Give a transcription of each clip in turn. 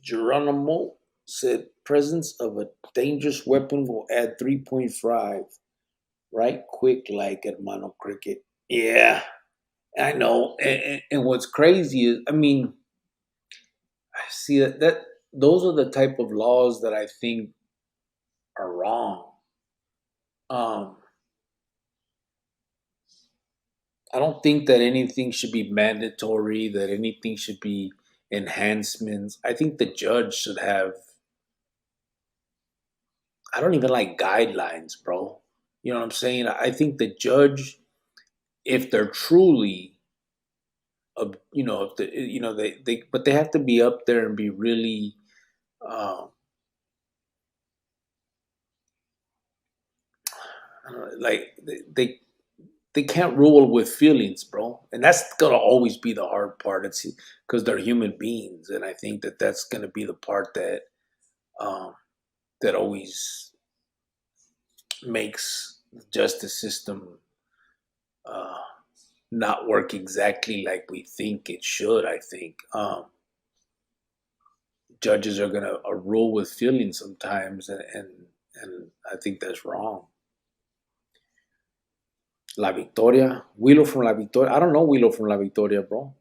Geronimo said presence of a dangerous weapon will add 3.5. Right quick like hermano cricket. Yeah, I know. And what's crazy is, I mean, I see that those are the type of laws that I think are wrong. Um, I don't think that anything should be mandatory, that anything should be enhancements. I think the judge should have, I don't even like guidelines, bro. You know what I'm saying? I think the judge, if they're truly, if but they have to be up there and be really, um, I don't know, like they can't rule with feelings, bro, and that's gonna always be the hard part. It's because they're human beings, and I think that that's gonna be the part that um, that always makes the justice system uh, not work exactly like we think it should. I think judges are gonna rule with feelings sometimes, and I think that's wrong. La Victoria, Willow from La Victoria. I don't know Willow from La Victoria, bro.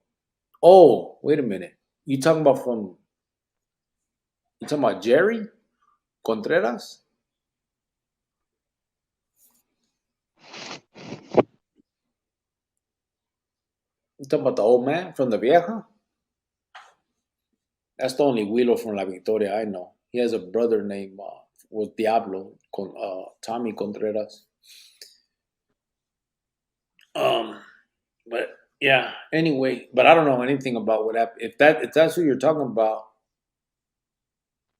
Oh, wait a minute. You talking about from? You talking about Jerry Contreras? You talking about the old man from the Vieja? That's the only Willow from La Victoria I know. He has a brother named was Diablo, Tommy Contreras. Um, but yeah. Anyway, but I don't know anything about what happened. If that's who you're talking about,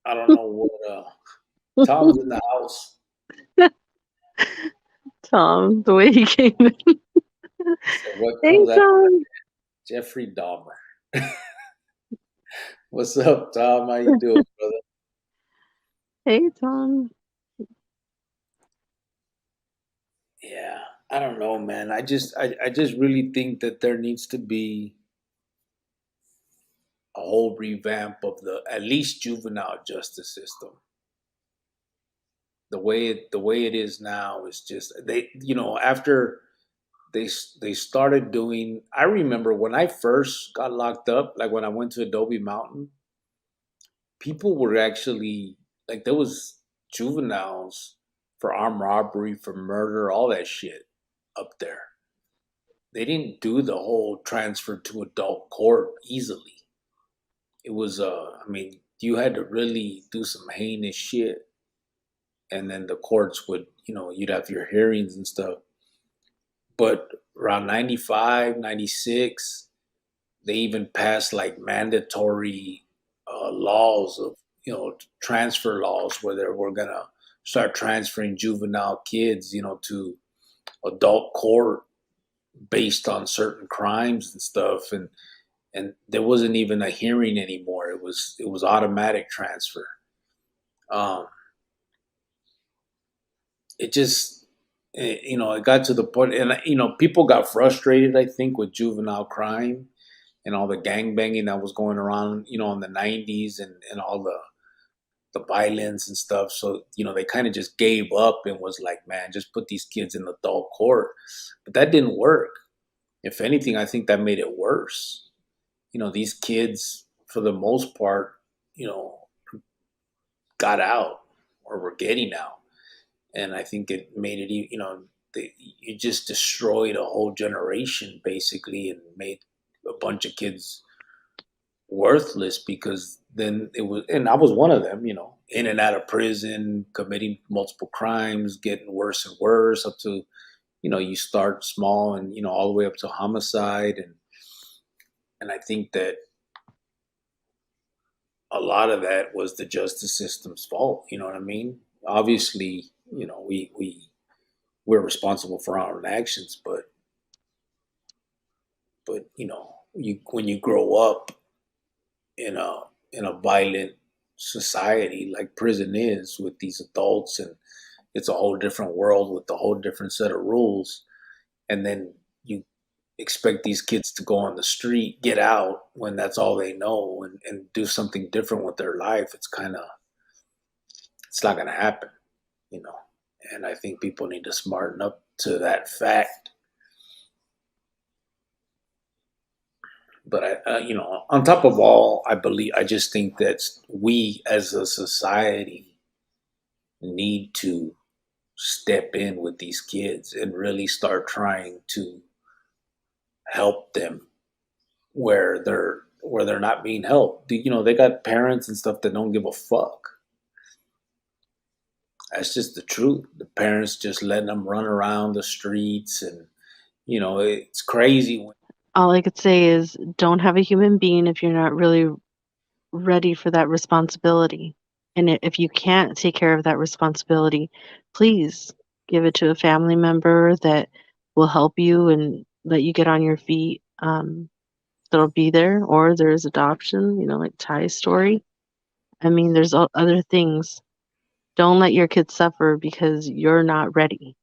I don't know what. Tom's in the house. Tom, the way he came in. So what Hey, comes after Tom. Jeffrey Dahmer? What's up, Tom? How you doing, brother? Hey, Tom. Yeah, I don't know, man. I just really think that there needs to be a whole revamp of the at least juvenile justice system. The way it is now is just they after they started doing. I remember when I first got locked up, like when I went to Adobe Mountain, people were actually like there was juveniles for armed robbery, for murder, all that shit up there. They didn't do the whole transfer to adult court easily. It was I mean, you had to really do some heinous shit, and then the courts would, you'd have your hearings and stuff. But around 95, 96, they even passed like mandatory laws of, transfer laws where they were gonna start transferring juvenile kids, to adult court based on certain crimes and stuff. And there wasn't even a hearing anymore. It was automatic transfer. Um, it just it got to the point, and people got frustrated. I think with juvenile crime and all the gang banging that was going around, in the '90s, and all the violence and stuff. So they kind of just gave up and was like, man, just put these kids in adult court. But that didn't work. If anything, I think that made it worse. These kids, for the most part, you know, got out or were getting out. And I think it made it, you just destroyed a whole generation basically and made a bunch of kids worthless because then it was, and I was one of them, in and out of prison, committing multiple crimes, getting worse and worse up to, you start small and, all the way up to homicide. And I think that a lot of that was the justice system's fault. You know what I mean? Obviously, we're responsible for our own actions, but you when you grow up in a violent society like prison is with these adults, and it's a whole different world with a whole different set of rules, and then you expect these kids to go on the street, get out when that's all they know, and do something different with their life. It's not going to happen, you know. And I think people need to smarten up to that fact. But on top of all, I just think that we as a society need to step in with these kids and really start trying to help them where they're not being helped. They got parents and stuff that don't give a fuck. That's just the truth. The parents just letting them run around the streets, and it's crazy. All I could say is don't have a human being if you're not really ready for that responsibility. And if you can't take care of that responsibility, please give it to a family member that will help you and let you get on your feet. That'll be there, or there's adoption, like Ty's story. I mean, there's other things. Don't let your kids suffer because you're not ready.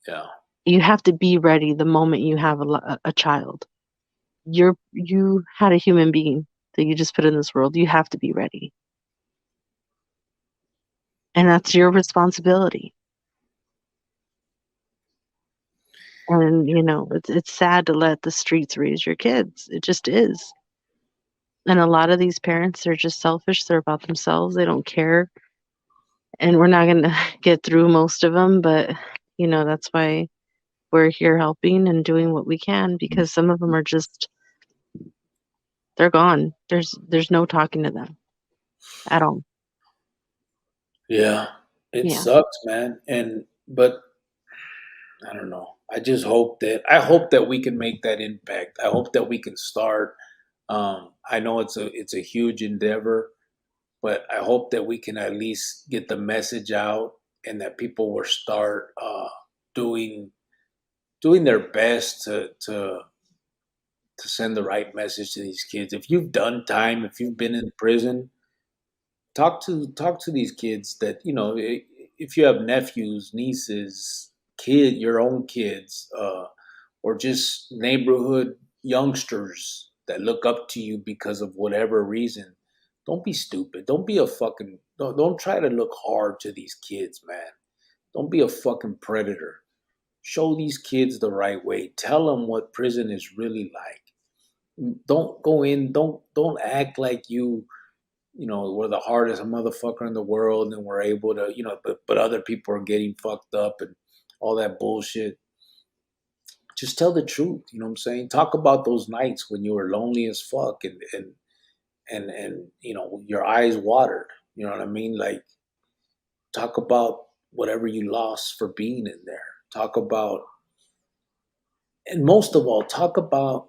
Yeah, You have to be ready the moment you have a child. You had a human being that you just put in this world. You have to be ready. And that's your responsibility. And it's sad to let the streets raise your kids. It just is. And a lot of these parents are just selfish. They're about themselves. They don't care. And we're not going to get through most of them, but that's why we're here helping and doing what we can, because some of them are just, they're gone. There's no talking to them at all. yeah, it Yeah. sucks, man. But I don't know. I hope that we can make that impact. I hope that we can start. I know it's a huge endeavor, but I hope that we can at least get the message out, and that people will start doing doing their best to send the right message to these kids. If you've done time, if you've been in prison, talk to these kids. That if you have nephews, nieces, your own kids, or just neighborhood youngsters that look up to you because of whatever reason. Don't be stupid. Don't be a fucking. Don't try to look hard to these kids, man. Don't be a fucking predator. Show these kids the right way. Tell them what prison is really like. Don't go in. Don't act like we're the hardest motherfucker in the world, and we're able to, but other people are getting fucked up and all that bullshit. Just tell the truth. You know what I'm saying? Talk about those nights when you were lonely as fuck, and your eyes watered. You know what I mean? Like, talk about whatever you lost for being in there. Talk about, and most of all, talk about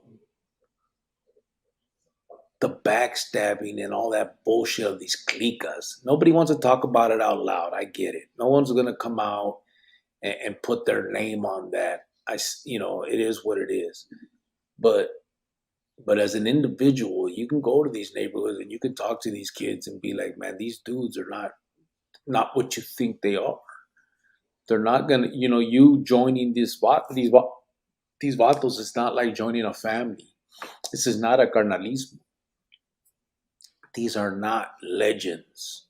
the backstabbing and all that bullshit of these cliques. Nobody wants to talk about it out loud. I get it. No one's gonna come out and put their name on that. It is what it is. But as an individual, you can go to these neighborhoods and you can talk to these kids and be like, man, these dudes are not what you think they are. They're not gonna, you joining these vatos is not like joining a family. This is not a carnalismo. These are not legends.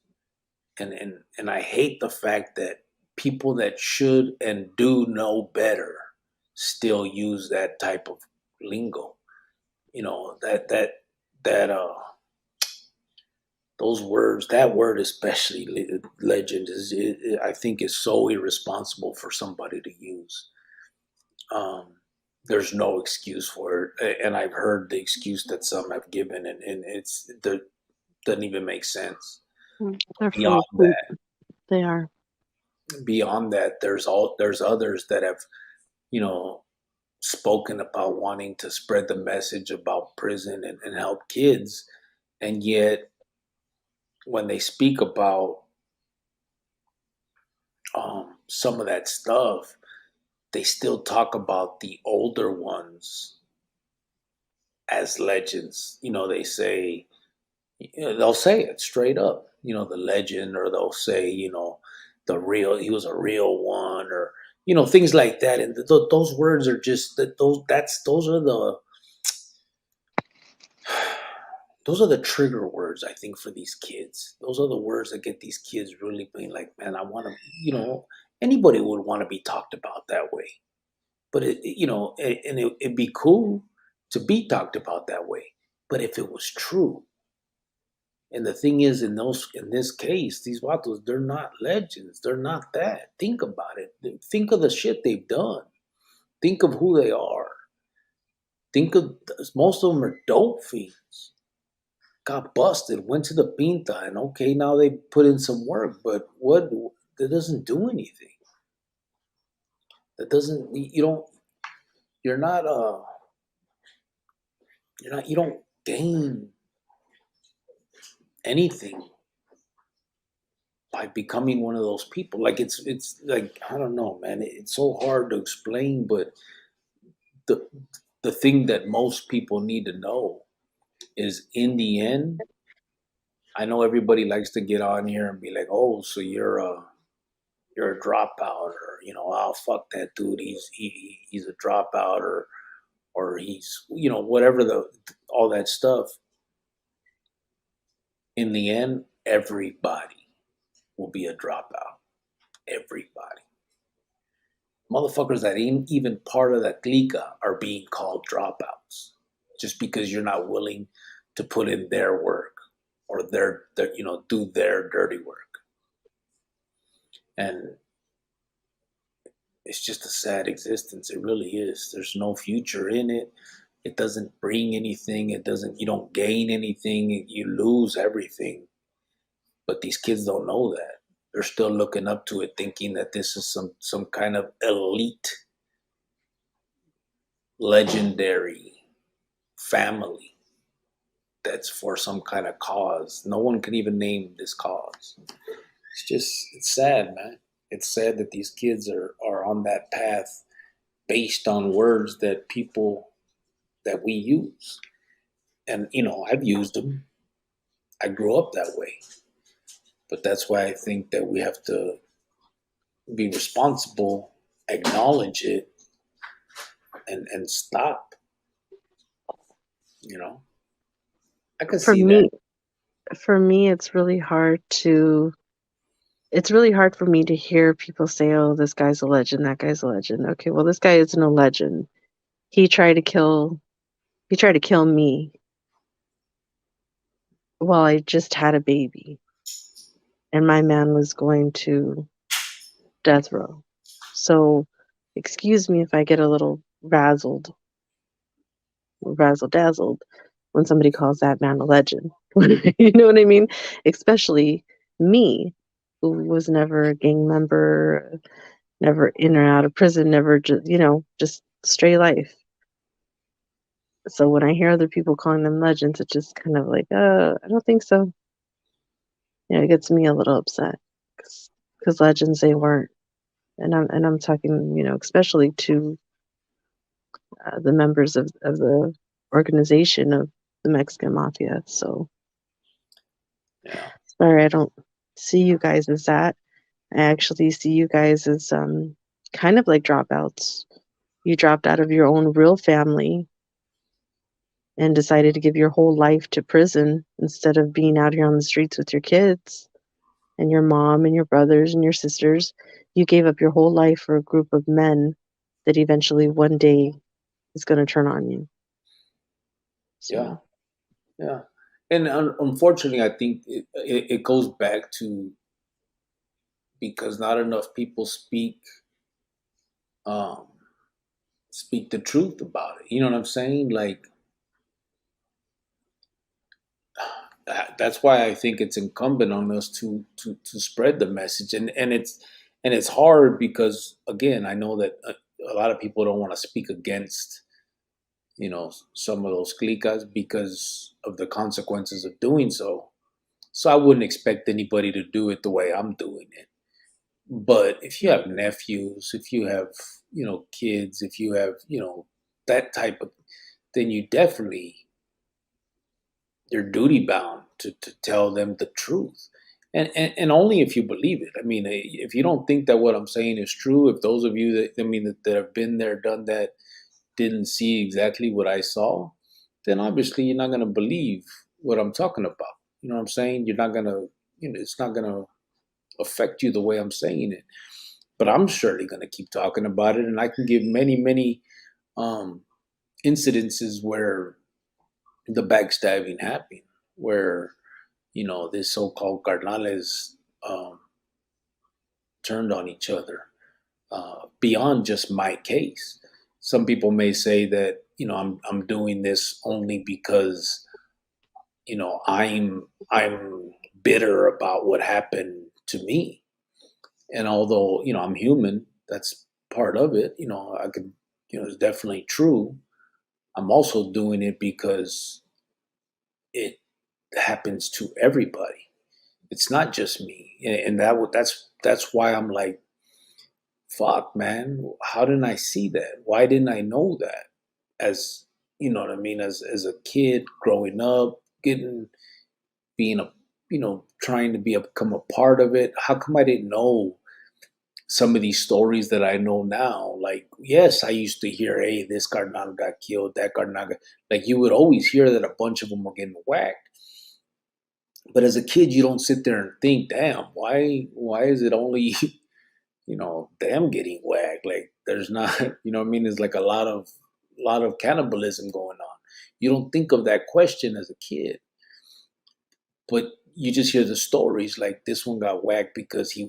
And I hate the fact that people that should and do know better still use that type of lingo. That those words, that word especially, legend, I think is so irresponsible for somebody to use. Um, there's no excuse for it, and I've heard the excuse that some have given, and it doesn't even make sense. They're full Beyond of poop. that, They are. there's others that have you know spoken about wanting to spread the message about prison and help kids, and yet when they speak about some of that stuff, they still talk about the older ones as legends. They'll say it straight up, the legend, or they'll say, he was a real one, or things like that. And those words are just those are the trigger words, I think, for these kids. Those are the words that get these kids really being like, man, I want to, anybody would want to be talked about that way. But it'd be cool to be talked about that way. But if it was true, and the thing is, in this case, these vatos, they're not legends. They're not that. Think about it. Think of the shit they've done. Think of who they are. Think of most of them are dope fiends. Got busted, went to the pinta, and okay, now they put in some work, but what? That doesn't do anything. That doesn't. You don't. You're not. You're not. You don't gain anything by becoming one of those people. Like it's like I don't know, man. It's so hard to explain, but the the thing that most people need to know is in the end. I know everybody likes to get on here and be like, "Oh, so you're a dropout," or "Oh, fuck that dude. He's a dropout," or he's whatever the all that stuff. In the end, everybody will be a dropout. Everybody. Motherfuckers that ain't even part of that clica are being called dropouts just because you're not willing to put in their work or their do their dirty work. And it's just a sad existence. It really is. There's no future in it. It doesn't bring anything. You don't gain anything. You lose everything. But these kids don't know that. They're still looking up to it, thinking that this is some kind of elite, legendary family that's for some kind of cause. No one can even name this cause. It's sad, man. It's sad that these kids are on that path based on words that people that we use. And I've used them. I grew up that way. But that's why I think that we have to be responsible, acknowledge it, and stop. You know, I can For see that. me, for me, it's really hard for me to hear people say, "Oh, this guy's a legend, that guy's a legend." Okay, well, this guy isn't a legend. He tried to kill he tried to kill me while I just had a baby, and my man was going to death row. So, excuse me if I get a little razzle dazzled when somebody calls that man a legend. You know what I mean? Especially me, who was never a gang member, never in or out of prison, never just, just straight life. So when I hear other people calling them legends, it's just kind of like, I don't think so. It gets me a little upset because legends they weren't, and I'm talking, especially to the members of the organization of the Mexican Mafia. So Yeah, sorry, I don't see you guys as that. I actually see you guys as kind of like dropouts. You dropped out of your own real family and decided to give your whole life to prison instead of being out here on the streets with your kids and your mom and your brothers and your sisters. You gave up your whole life for a group of men that eventually one day is going to turn on you. yeah, So yeah. And unfortunately, I think it goes back to because not enough people um, speak the truth about it. You know what I'm saying? Like that's why I think it's incumbent on us to spread the message, and it's hard because again, I know that a lot of people don't want to speak against some of those clicas because of the consequences of doing so. So I wouldn't expect anybody to do it the way I'm doing it. But if you have nephews, if you have kids, if you have that type of, then you're duty bound to tell them the truth. And only if you believe it. I mean, if you don't think that what I'm saying is true, if those of you that, I mean, that have been there, done that, didn't see exactly what I saw, then obviously you're not going to believe what I'm talking about. You know what I'm saying? You're not going to, it's not going to affect you the way I'm saying it. But I'm surely going to keep talking about it. And I can give many, many um, incidences where the backstabbing happened, where, this so called carnales um, turned on each other beyond just my case. Some people may say that I'm doing this only because I'm bitter about what happened to me, and although I'm human, that's part of it. I could it's definitely true. I'm also doing it because it happens to everybody. It's not just me, and that's why I'm like, fuck, man, how didn't I see that? Why didn't I know that? As you know what I mean, as a kid growing up, being a trying to become a part of it. How come I didn't know some of these stories that I know now? Like, yes, I used to hear, hey, this carnal got killed, that carnal got, like, you would always hear that a bunch of them were getting whacked. But as a kid, you don't sit there and think, damn, why is it only them getting whacked? Like, there's not, what I mean? There's like a lot of cannibalism going on. You don't think of that question as a kid, but you just hear the stories. Like, this one got whacked because he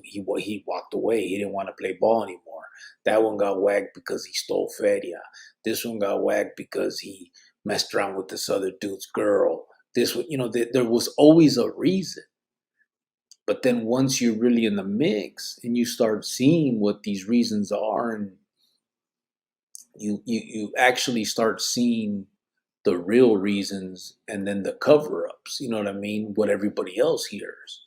walked away. He didn't want to play ball anymore. That one got whacked because he stole feria. This one got whacked because he messed around with this other dude's girl. This one, there was always a reason. But then once you're really in the mix and you start seeing what these reasons are, and you actually start seeing the real reasons and then the cover-ups, you know what I mean, what everybody else hears.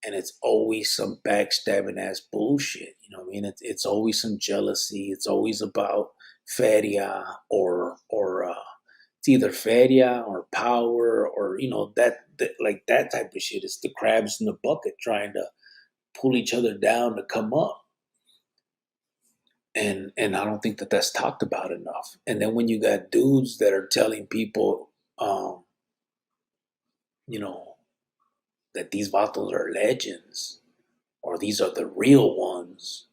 And it's always some backstabbing ass bullshit, you know what I mean? It's always some jealousy. It's always about feria, or it's either feria or power, or that like that type of shit. It's the crabs in the bucket trying to pull each other down to come up. And I don't think that that's talked about enough. And then when you got dudes that are telling people, um, you know, that these vatos are legends or these are the real ones,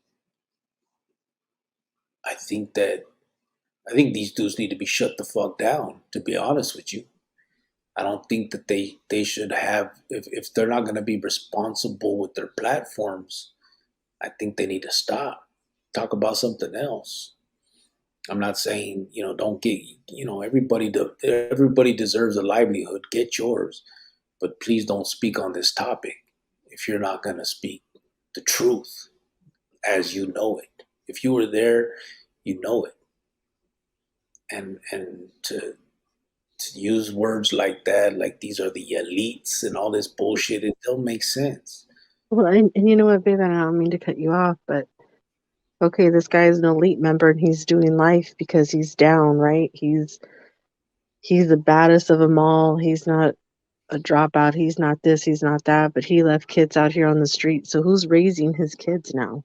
I think that I think these dudes need to be shut the fuck down. To be honest with you, I don't think that they should have, if they're not going to be responsible with their platforms. I think they need to stop. Talk about something else. I'm not saying don't get everybody deserves a livelihood. Get yours, but please don't speak on this topic if you're not going to speak the truth as you know it. If you were there, you know it, and to use words like that, like these are the elites and all this bullshit, it don't make sense. Well, and you know what, babe, and I don't mean to cut you off, but okay, this guy is an elite member and he's doing life because he's down, right? He's the baddest of them all. He's not a dropout. He's not this, he's not that, but he left kids out here on the street. So who's raising his kids now?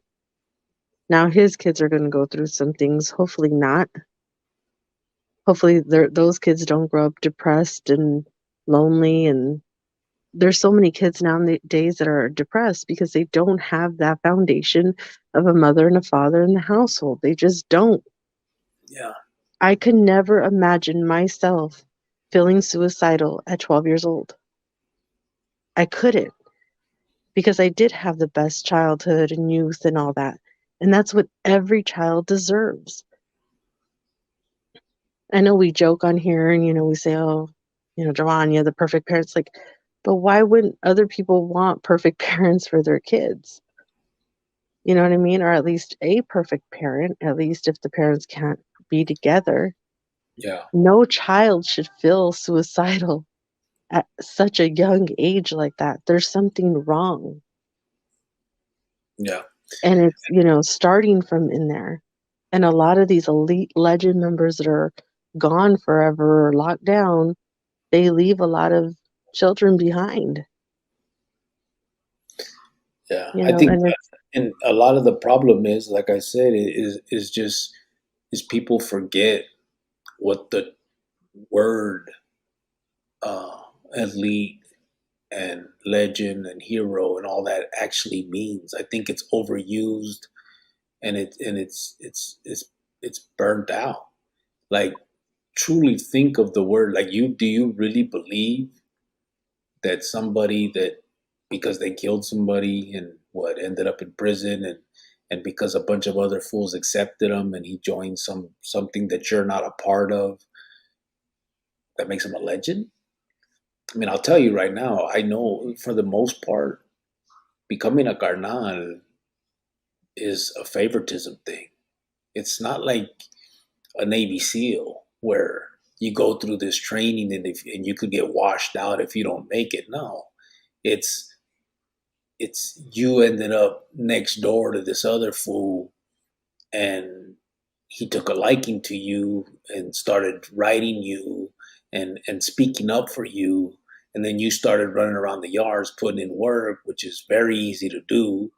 Now his kids are going to go through some things. Hopefully not. Hopefully those kids don't grow up depressed and lonely. And there's so many kids nowadays that are depressed because they don't have that foundation of a mother and a father in the household. They just don't. Yeah, I could never imagine myself feeling suicidal at 12 years old. I couldn't, because I did have the best childhood and youth and all that. And that's what every child deserves. I know we joke on here and, we say, oh, Joanne, you're the perfect parents. Like, but why wouldn't other people want perfect parents for their kids? You know what I mean? Or at least a perfect parent, at least if the parents can't be together. yeah, No child should feel suicidal at such a young age like that. There's something wrong. yeah, And it's, starting from in there. And a lot of these elite legend members that are gone forever or locked down, they leave a lot of children behind. Yeah, you I know, think, and it's and a lot of the problem is, like I said, is just is people forget what the word uh, elite and legend and hero and all that actually means. I think it's overused, and it's burnt out. Like, truly think of the word. Like, you do you really believe that somebody that, because they killed somebody and what, ended up in prison, and because a bunch of other fools accepted him and he joined something that you're not a part of, that makes him a legend? I mean, I'll tell you right now, I know for the most part, becoming a carnal is a favoritism thing. It's not like a Navy SEAL where you go through this training, and you could get washed out if you don't make it. No, it's it's you ended up next door to this other fool, and he took a liking to you and started writing you and speaking up for you, and then you started running around the yards putting in work, which is very easy to do.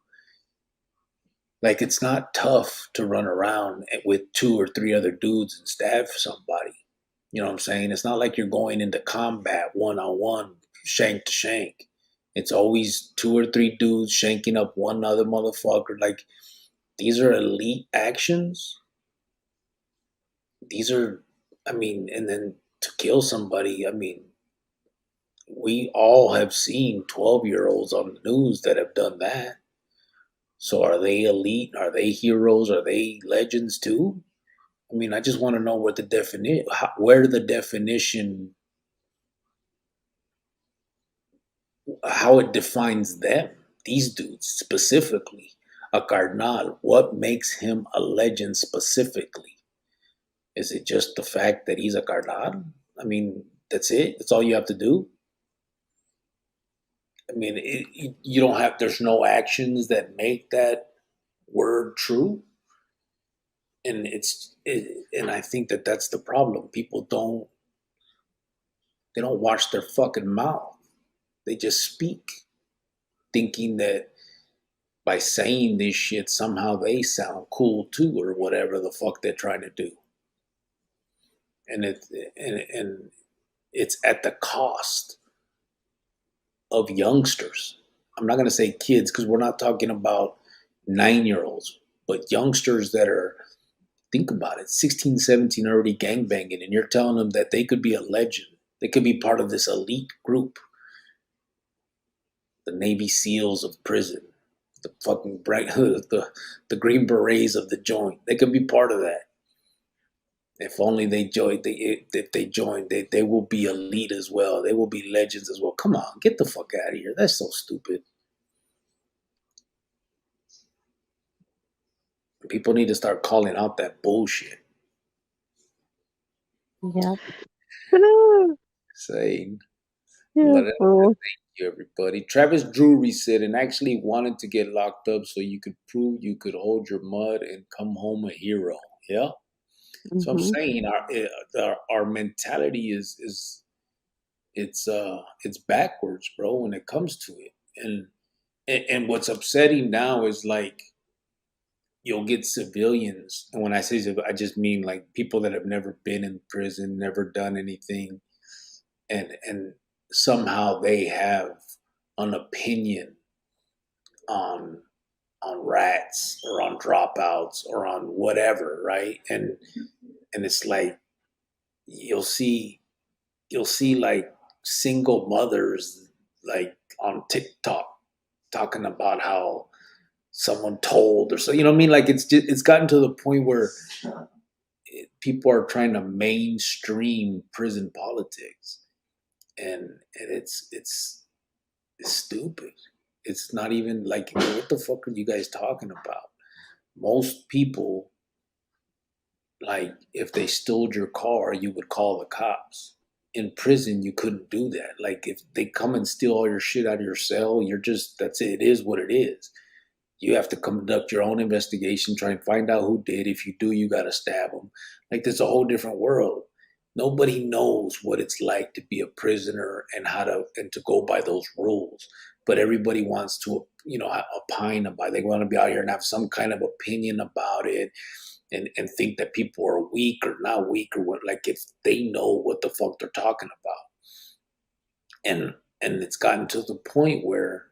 Like, it's not tough to run around with two or three other dudes and stab somebody. You know what I'm saying? It's not like you're going into combat one on one, shank to shank. It's always two or three dudes shanking up one other motherfucker. Like, these are elite actions. These are, I mean, and then to kill somebody, I mean, we all have seen 12-year-olds on the news that have done that. So are they elite? Are they heroes? Are they legends too? I mean, I just want to know what the definition, where the definition, how it defines them, these dudes specifically. A cardinal, what makes him a legend specifically? Is it just the fact that he's a cardinal? I mean, that's it. That's all you have to do. I mean, you don't have. There's no actions that make that word true, and and I think that that's the problem. People don't. They don't watch their fucking mouth. They just speak, thinking that by saying this shit, somehow they sound cool too, or whatever the fuck they're trying to do. And and it's at the cost of youngsters. I'm not going to say kids, because we're not talking about 9-year-olds, but youngsters that are, think about it, 16, 17, already gangbanging, and you're telling them that they could be a legend. They could be part of this elite group, the Navy SEALs of prison, the fucking the Green Berets of the joint. They could be part of that. If only they join, if they join, they will be elite as well. They will be legends as well. Come on, get the fuck out of here. That's so stupid. People need to start calling out that bullshit. yeah. Saying, Yeah, let it, well, thank you, everybody. Travis Drury said, and actually wanted to get locked up so you could prove you could hold your mud and come home a hero. Yeah. So I'm hmm saying our mentality is it's backwards, bro, when it comes to it. And what's upsetting now is, like, you'll get civilians, and when I say I just mean like people that have never been in prison, never done anything, and somehow they have an opinion on rats or on dropouts or on whatever, right? And it's like, you'll see like single mothers, like, on TikTok, talking about how someone told, or so, you know what I mean? Like, it's gotten to the point where people are trying to mainstream prison politics, and it's stupid. It's not even like, what the fuck are you guys talking about? Most people, like, if they stole your car, you would call the cops. In prison, you couldn't do that. Like, if they come and steal all your shit out of your cell, you're just, that's it. It is what it is. You have to conduct your own investigation, try and find out who did. If you do, you got to stab them. Like, there's a whole different world. Nobody knows what it's like to be a prisoner, and how to and to go by those rules. but everybody wants to, opine about it. They want to be out here and have some kind of opinion about it, and think that people are weak or not weak or what, like if they know what the fuck they're talking about. And it's gotten to the point where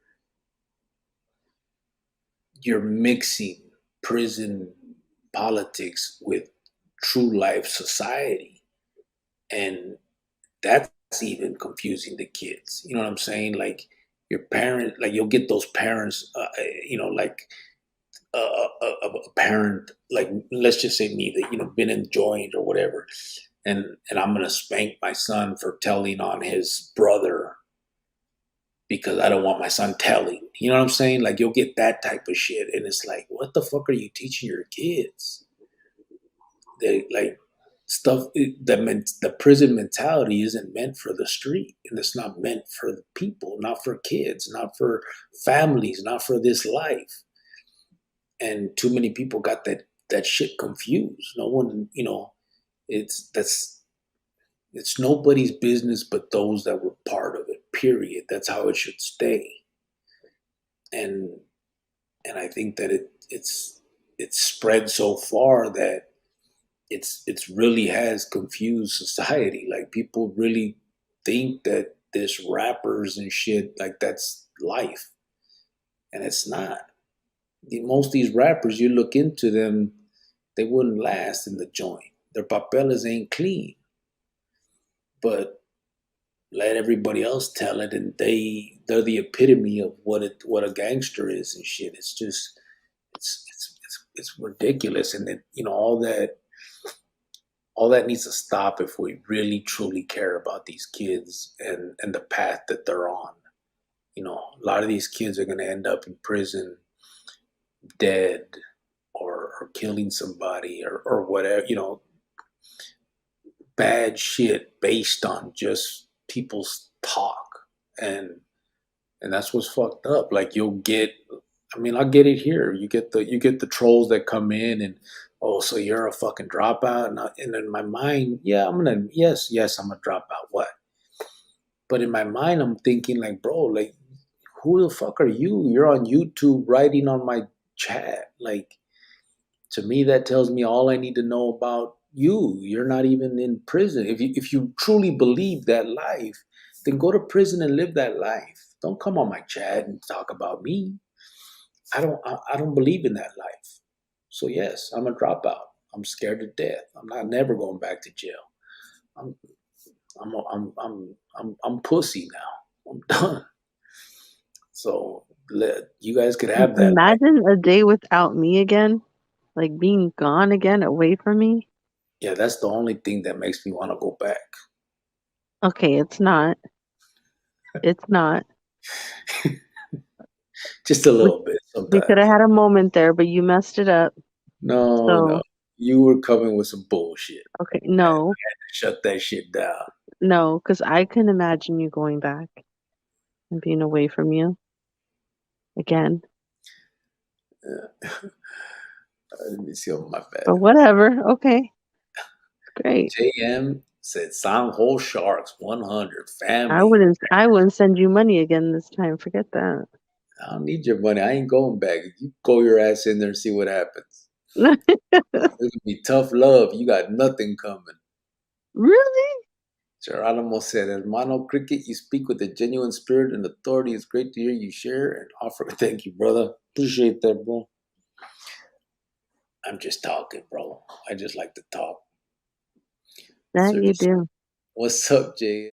you're mixing prison politics with true life society, and that's even confusing the kids. You know what I'm saying? Like your parent, like you'll get those parents, like a parent, like let's just say me, that been in joint or whatever, and I'm gonna spank my son for telling on his brother because I don't want my son telling. You know what I'm saying? Like you'll get that type of shit, and it's like, what the fuck are you teaching your kids? They like stuff that meant the prison mentality isn't meant for the street, and it's not meant for the people, not for kids, not for families, not for this life. And too many people got that shit confused. No one, it's it's nobody's business but those that were part of it. Period. That's how it should stay. And I think that it's spread so far that it's really has confused society. Like people really think that this rappers and shit, like that's life, and it's not. Most of these rappers, you look into them, they wouldn't last in the joint. Their papeles ain't clean, but let everybody else tell it, and they're the epitome of what a gangster is and shit. It's just it's ridiculous, and all that needs to stop if we really truly care about these kids and the path that they're on. A lot of these kids are going to end up in prison, dead, or killing somebody, or whatever. Bad shit based on just people's talk, and that's what's fucked up. Like you'll get, I mean, I get it here. You get the trolls that come in and, oh, so you're a fucking dropout, and in my mind, yeah, yes, I'm a dropout. What? But in my mind, I'm thinking like, bro, like, who the fuck are you? You're on YouTube writing on my chat. Like, to me, that tells me all I need to know about you. You're not even in prison. If you truly believe that life, then go to prison and live that life. Don't come on my chat and talk about me. I don't believe in that life. So yes, I'm a dropout. I'm scared to death. I'm not never going back to jail. I'm I'm pussy now. I'm done. So you guys could have that life. Imagine a day without me again, like being gone again, away from me. Yeah, that's the only thing that makes me want to go back. Okay, it's not. It's not. Just a We little bit we could have sometimes. had a moment there, but you messed it up. No, no. So, You were coming with some bullshit. okay, I had no, to shut that shit down. no, because I can imagine you going back and being away from you again. Let me see on my bed. But whatever. Okay, great. JM said Sanho Sharks 100 I family. wouldn't. I wouldn't send you money again this time. Forget that. I don't need your money. I ain't going back. You go your ass in there and see what happens. It's gonna be tough love. You got nothing coming. Really? Geronimo said, Hermano Cricket, you speak with a genuine spirit and authority. It's great to hear you share and offer. Thank you, brother. Appreciate that, bro. I'm just talking, bro. I just like to talk. That you Seriously. do. What's up, Jay?